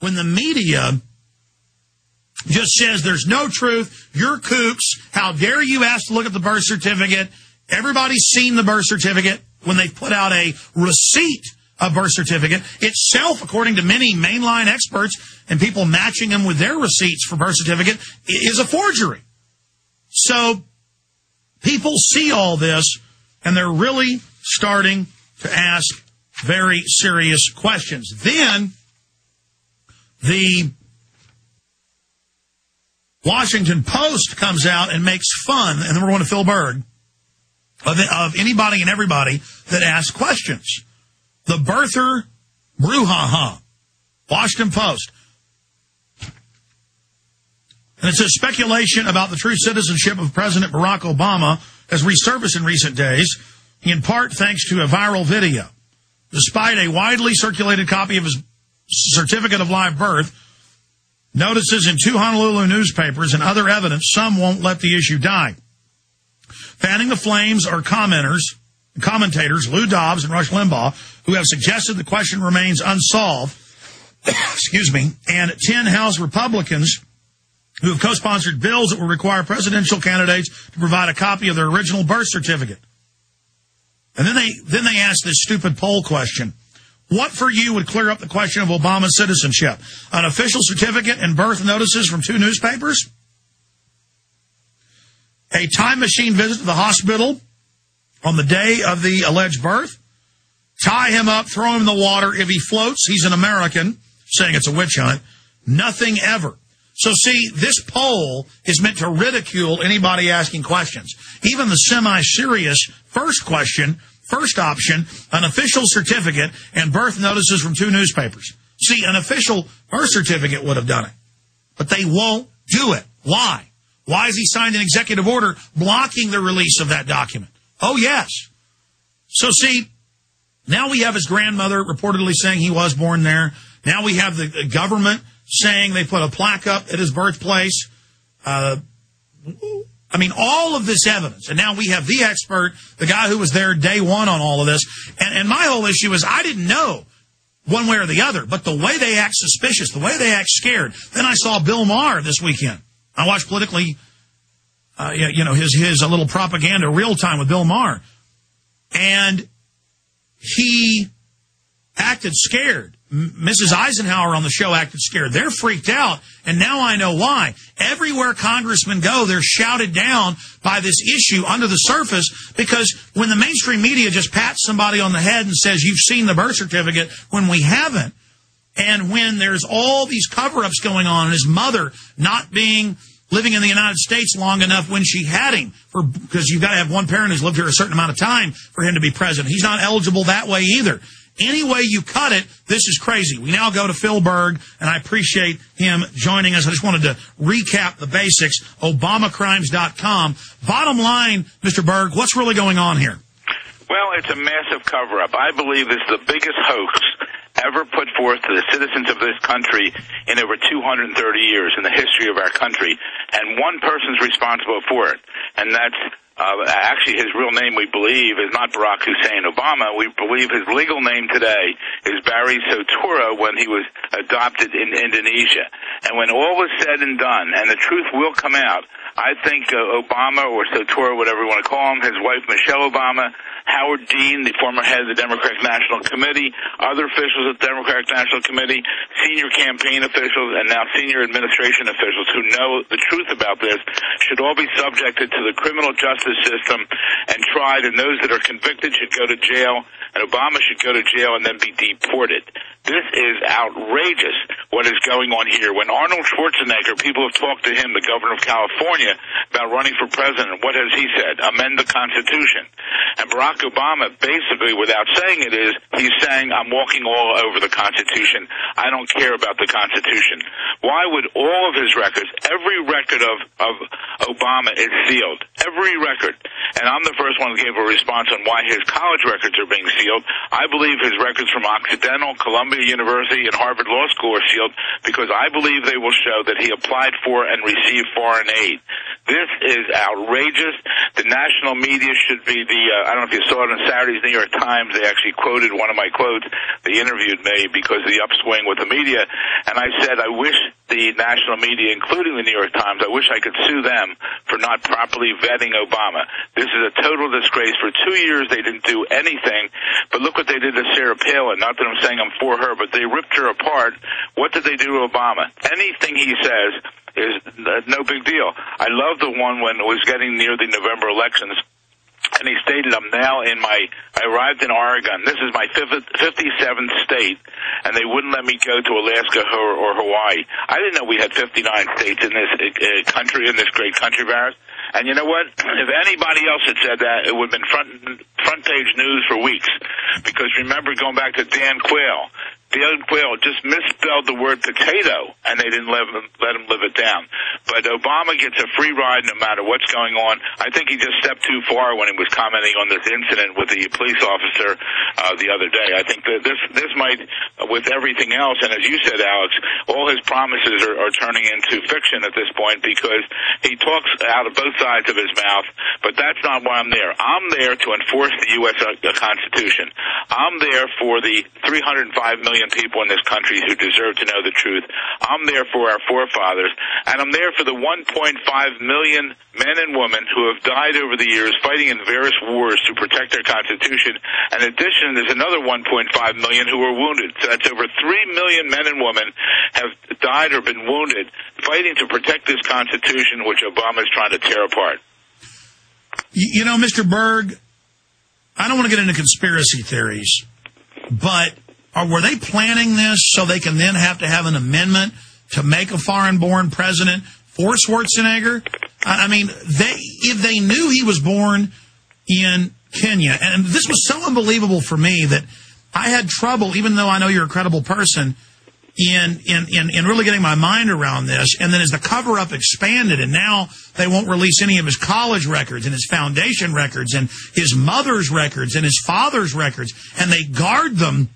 when the media just says there's no truth, you're kooks, how dare you ask to look at the birth certificate? Everybody's seen the birth certificate when they put out a receipt of birth certificate. Itself, according to many mainline experts and people matching them with their receipts for birth certificate, is a forgery. So people see all this, and they're really starting to ask very serious questions. Then the Washington Post comes out and makes fun, and then we're going to Phil Berg, of anybody and everybody that asks questions. The birther brouhaha. Washington Post. And it says speculation about the true citizenship of President Barack Obama has resurfaced in recent days, in part thanks to a viral video. Despite a widely circulated copy of his certificate of live birth, notices in 2 Honolulu newspapers, and other evidence, some won't let the issue die. Fanning the flames are commentators Lou Dobbs and Rush Limbaugh, who have suggested the question remains unsolved, excuse me, and 10 House Republicans who have co-sponsored bills that will require presidential candidates to provide a copy of their original birth certificate. And then they ask this stupid poll question. What for you would clear up the question of Obama's citizenship? An official certificate and birth notices from 2 newspapers? A time machine visit to the hospital on the day of the alleged birth? Tie him up, throw him in the water. If he floats, he's an American, saying it's a witch hunt. Nothing ever. So see, this poll is meant to ridicule anybody asking questions. Even the semi-serious first question, first option, an official certificate and birth notices from 2 newspapers. See, an official birth certificate would have done it. But they won't do it. Why? Why has he signed an executive order blocking the release of that document? Oh, yes. So see, now we have his grandmother reportedly saying he was born there. Now we have the government saying they put a plaque up at his birthplace. I mean, all of this evidence. And now we have the expert, the guy who was there day one on all of this. And my whole issue is I didn't know one way or the other, but the way they act suspicious, the way they act scared. Then I saw Bill Maher this weekend. I watched politically, his little propaganda real time with Bill Maher. And he acted scared. Mrs. Eisenhower on the show acted scared. They're freaked out, and now I know why. Everywhere congressmen go, they're shouted down by this issue under the surface, because when the mainstream media just pats somebody on the head and says, you've seen the birth certificate, when we haven't, and when there's all these cover-ups going on, and his mother not living in the United States long enough when she had him, because you've got to have one parent who's lived here a certain amount of time for him to be president. He's not eligible that way either. Any way you cut it, this is crazy. We now go to Phil Berg, and I appreciate him joining us. I just wanted to recap the basics. ObamaCrimes.com. Bottom line, Mr. Berg, what's really going on here? Well, it's a massive cover-up. I believe this is the biggest hoax ever put forth to the citizens of this country in over 230 years in the history of our country. And one person's responsible for it, and that's actually his real name, we believe, is not Barack Hussein Obama. We believe his legal name today is Barry Soetoro when he was adopted in Indonesia. And when all is said and done, and the truth will come out, I think Obama, or Soetoro, whatever you want to call him, his wife Michelle Obama, Howard Dean, the former head of the Democratic National Committee, other officials of the Democratic National Committee, senior campaign officials, and now senior administration officials who know the truth about this should all be subjected to the criminal justice system and tried, and those that are convicted should go to jail, and Obama should go to jail and then be deported. This is outrageous what is going on here. When Arnold Schwarzenegger, people have talked to him, the governor of California, about running for president, what has he said? Amend the Constitution. And Barack Obama, basically, without saying it, he's saying, I'm walking all over the Constitution. I don't care about the Constitution. Why would all of his records, every record of Obama is sealed? Every record. And I'm the first one who gave a response on why his college records are being sealed. I believe his records from Occidental, Columbia University, and Harvard Law School are sealed because I believe they will show that he applied for and received foreign aid. This is outrageous. The national media should be I don't know if you saw it in Saturday's New York Times. They actually quoted one of my quotes. They interviewed me because of the upswing with the media. And I said, I wish the national media, including the New York Times, I wish I could sue them for not properly vetting Obama. This is a total disgrace. For 2 years, they didn't do anything. But look what they did to Sarah Palin. Not that I'm saying I'm for her, but they ripped her apart. What did they do to Obama? Anything he says is no big deal. I love the one when it was getting near the November elections, and he stated, I arrived in Oregon. This is my 57th state, and they wouldn't let me go to Alaska or Hawaii. I didn't know we had 59 states in this country, in this great country of ours. And you know what? If anybody else had said that, it would have been front page news for weeks. Because remember, going back to Dan Quayle just misspelled the word potato, and they didn't let him live it down. But Obama gets a free ride no matter what's going on. I think he just stepped too far when he was commenting on this incident with the police officer the other day. I think that this might, with everything else, and as you said, Alex, all his promises are turning into fiction at this point because he talks out of both sides of his mouth, but that's not why I'm there. I'm there to enforce the U.S. Constitution. I'm there for the 305 million people in this country who deserve to know the truth. I'm there for our forefathers, and I'm there for the 1.5 million men and women who have died over the years fighting in various wars to protect our Constitution. In addition, there's another 1.5 million who are wounded. So that's over 3 million men and women have died or been wounded fighting to protect this Constitution, which Obama is trying to tear apart. You know, Mr. Berg, I don't want to get into conspiracy theories, but were they planning this so they can then have to have an amendment to make a foreign-born president for Schwarzenegger? I mean, if they knew he was born in Kenya, and this was so unbelievable for me that I had trouble, even though I know you're a credible person, in really getting my mind around this. And then as the cover-up expanded, and now they won't release any of his college records and his foundation records and his mother's records and his father's records, and they guard them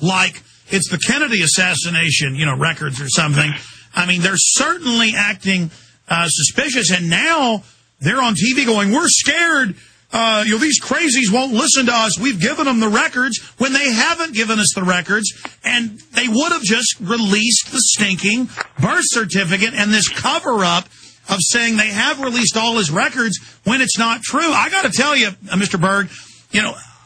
like it's the Kennedy assassination, records or something. I mean, they're certainly acting suspicious, and now they're on TV going, we're scared. These crazies won't listen to us. We've given them the records when they haven't given us the records, and they would have just released the stinking birth certificate and this cover-up of saying they have released all his records when it's not true. I got to tell you, Mr. Berg,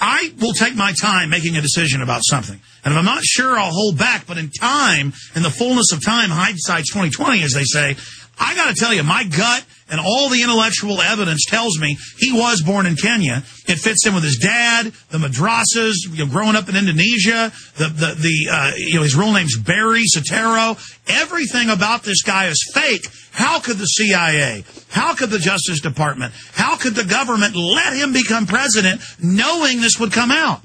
I will take my time making a decision about something. And if I'm not sure, I'll hold back. But in time, in the fullness of time, hindsight's 20/20, as they say, I got to tell you, my gut and all the intellectual evidence tells me he was born in Kenya. It fits in with his dad, the madrasas, growing up in Indonesia, his real name's Barry Soetoro. Everything about this guy is fake. How could the CIA, how could the Justice Department, how could the government let him become president knowing this would come out?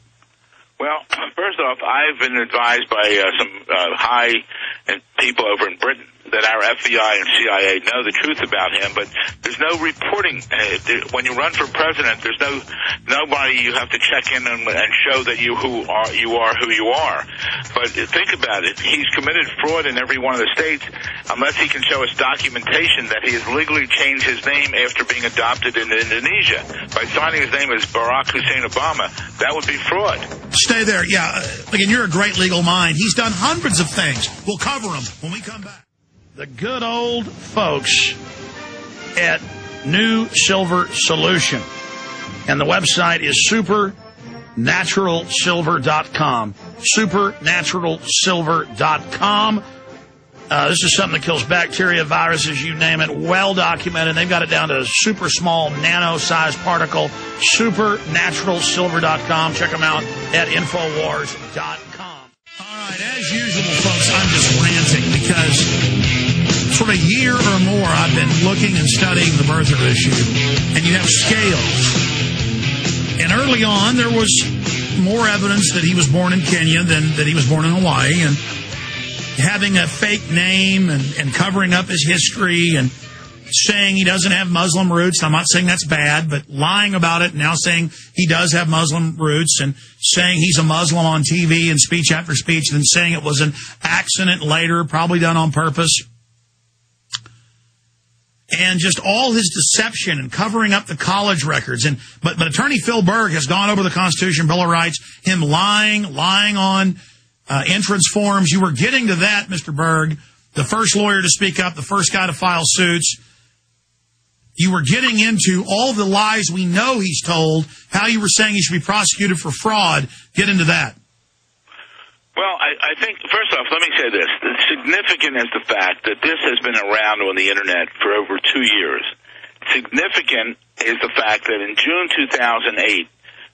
Well, first off, I've been advised by some high people over in Britain that our FBI and CIA know the truth about him, but there's no reporting. When you run for president, there's nobody you have to check in and show that you are who you are. But think about it. He's committed fraud in every one of the states unless he can show us documentation that he has legally changed his name after being adopted in Indonesia. By signing his name as Barack Hussein Obama, that would be fraud. Stay there. Yeah. Again, you're a great legal mind. He's done hundreds of things. We'll cover them when we come back. The good old folks at New Silver Solution. And the website is supernaturalsilver.com. Supernaturalsilver.com. This is something that kills bacteria, viruses, you name it, well documented. They've got it down to a super small nano-sized particle. Supernaturalsilver.com. Check them out at Infowars.com. All right, as usual, folks, I'm just ranting because for a year or more, I've been looking and studying the birther issue, and you have scales. And early on, there was more evidence that he was born in Kenya than that he was born in Hawaii, and having a fake name and covering up his history and saying he doesn't have Muslim roots. I'm not saying that's bad, but lying about it, now saying he does have Muslim roots and saying he's a Muslim on TV and speech after speech, and then saying it was an accident later, probably done on purpose. and just all his deception and covering up the college records. But Attorney Phil Berg has gone over the Constitution, Bill of Rights, him lying on entrance forms. You were getting to that, Mr. Berg, the first lawyer to speak up, the first guy to file suits. You were getting into all the lies we know he's told, how you were saying he should be prosecuted for fraud. Get into that. Well, I think, first off, let me say this. Significant is the fact that this has been around on the Internet for over 2 years. Significant is the fact that in June 2008,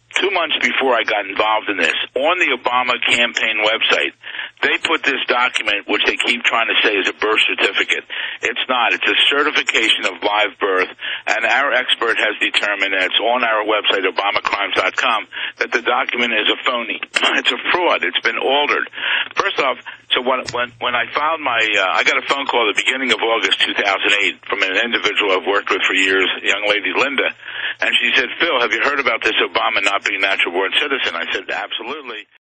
2 months before I got involved in this, on the Obama campaign website, they put this document, which they keep trying to say is a birth certificate. It's not. It's a certification of live birth, and our expert has determined, and it's on our website, obamacrimes.com, that the document is a phony. It's a fraud. It's been altered. First off, so when I filed I got a phone call at the beginning of August 2008 from an individual I've worked with for years, a young lady, Linda, and she said, Phil, have you heard about this Obama not being a natural-born citizen? I said, absolutely.